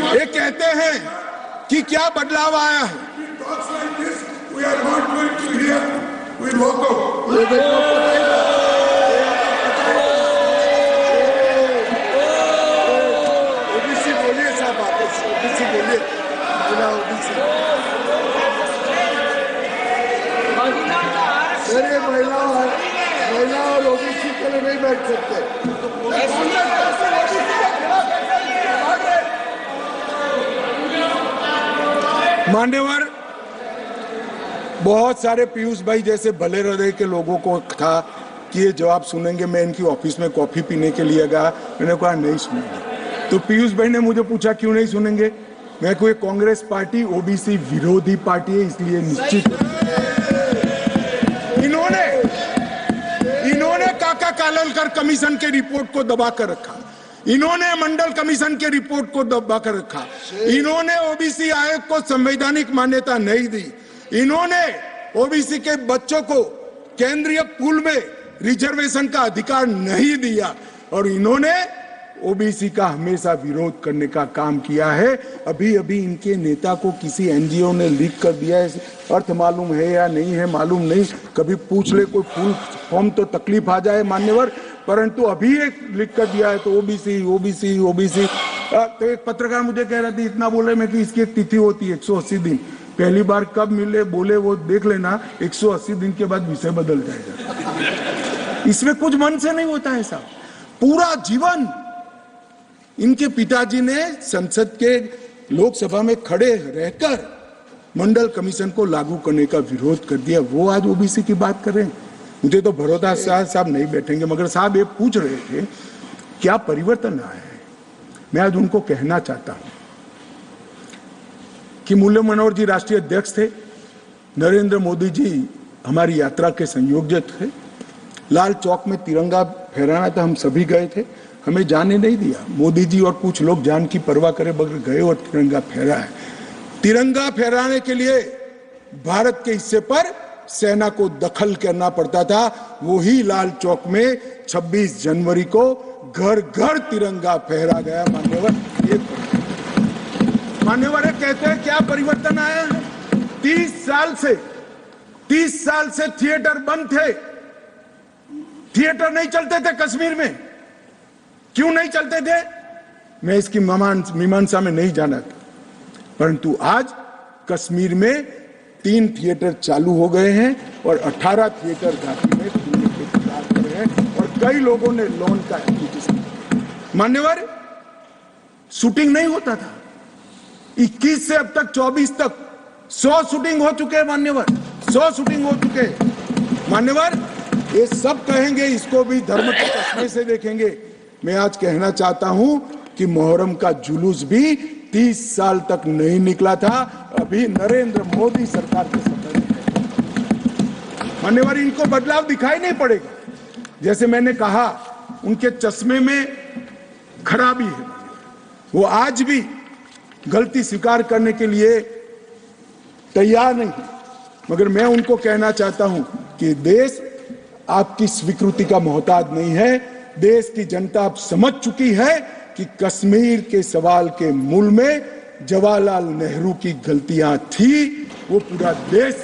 ये कहते हैं कि क्या बदलाव आया है। ओबीसी बोलिए साहब, वापस ओबीसी बोलिए, महिला ओबीसी। अरे महिला और ओबीसी के लिए नहीं बैठ सकते। मान्यवर, बहुत सारे पीयूष भाई जैसे भले हृदय के लोगों को था कि ये जवाब सुनेंगे, मैं इनकी ऑफिस में कॉफी पीने के लिए गया, मैंने कहा नहीं सुनेंगे। तो पीयूष भाई ने मुझे पूछा क्यों नहीं सुनेंगे, मैं कोई कांग्रेस पार्टी ओबीसी विरोधी पार्टी है, इसलिए निश्चित इन्होंने काका काललकर कमीशन के रिपोर्ट को दबा कर रखा, इन्होंने मंडल कमीशन के रिपोर्ट को दबा कर रखा, इन्होंने ओबीसी आयोग को संवैधानिक मान्यता नहीं दी, इन्होंने ओबीसी के बच्चों को केंद्रीय पूल में रिजर्वेशन का अधिकार नहीं दिया, और इन्होंने ओबीसी का हमेशा विरोध करने का काम किया है। अभी अभी इनके नेता को किसी एनजीओ ने लीक कर दिया है, अर्थ मालूम है या नहीं है मालूम नहीं, कभी पूछ ले कोई फुल फॉर्म तो तकलीफ आ जाए मान्यवर, परंतु अभी एक लिख कर दिया है तो ओबीसी ओबीसी ओबीसी। तो एक पत्रकार मुझे कह रहा था इतना बोले मैं कि इसकी एक तिथि होती है 180 दिन, पहली बार कब मिले बोले वो देख लेना, 180 दिन के बाद विषय बदल जाएगा। इसमें कुछ मन से नहीं होता है साहब। पूरा जीवन इनके पिताजी ने संसद के लोकसभा में खड़े रहकर मंडल कमीशन को लागू करने का विरोध कर दिया, वो आज ओबीसी की बात कर रहे हैं। मुझे तो भरोसा साहब नहीं बैठेंगे, मगर साहब ये पूछ रहे थे क्या परिवर्तन आया है। मैं आज उनको कहना चाहता हूं कि मुरली मनोहर जी राष्ट्रीय अध्यक्ष थे, नरेंद्र मोदी जी हमारी यात्रा के संयोजक थे, लाल चौक में तिरंगा फहराना था, हम सभी गए थे, हमें जाने नहीं दिया। मोदी जी और कुछ लोग जान की परवाह करे बगैर गए और तिरंगा फहराया। तिरंगा फहराने के लिए भारत के हिस्से पर सेना को दखल करना पड़ता था, वही लाल चौक में 26 जनवरी को घर घर तिरंगा फहरा गया। मान्यवर कहते हैं क्या परिवर्तन आया है। 30 साल से थिएटर बंद थे, थिएटर नहीं चलते थे कश्मीर में। क्यों नहीं चलते थे मैं इसकी मीमांसा में नहीं जाना था, परंतु आज कश्मीर में 3 थिएटर चालू हो गए हैं और 18 थिएटर घाटी में खुलने के इंतजार कर रहे हैं, और कई लोगों ने लोन का एप्लीकेशन किया। मान्यवर, शूटिंग नहीं होता था, 21 से अब तक 24 तक 100 शूटिंग हो चुके हैं मान्यवर, 100 शूटिंग हो चुके हैं मान्यवर। ये सब कहेंगे, इसको भी धर्म के चश्मे से देखेंगे। मैं आज कहना चाहता हूं कि मुहर्रम का जुलूस भी 30 साल तक नहीं निकला था, अभी नरेंद्र मोदी सरकार के समय में। मान्यवर, इनको बदलाव दिखाई नहीं पड़ेगा। जैसे मैंने कहा, उनके चश्मे में खराबी है, वो आज भी गलती स्वीकार करने के लिए तैयार नहीं है, मगर मैं उनको कहना चाहता हूं कि देश आपकी स्वीकृति का मोहताज नहीं है। देश की जनता अब समझ चुकी है कि कश्मीर के सवाल के मूल में जवाहरलाल नेहरू की गलतियां थी, वो पूरा देश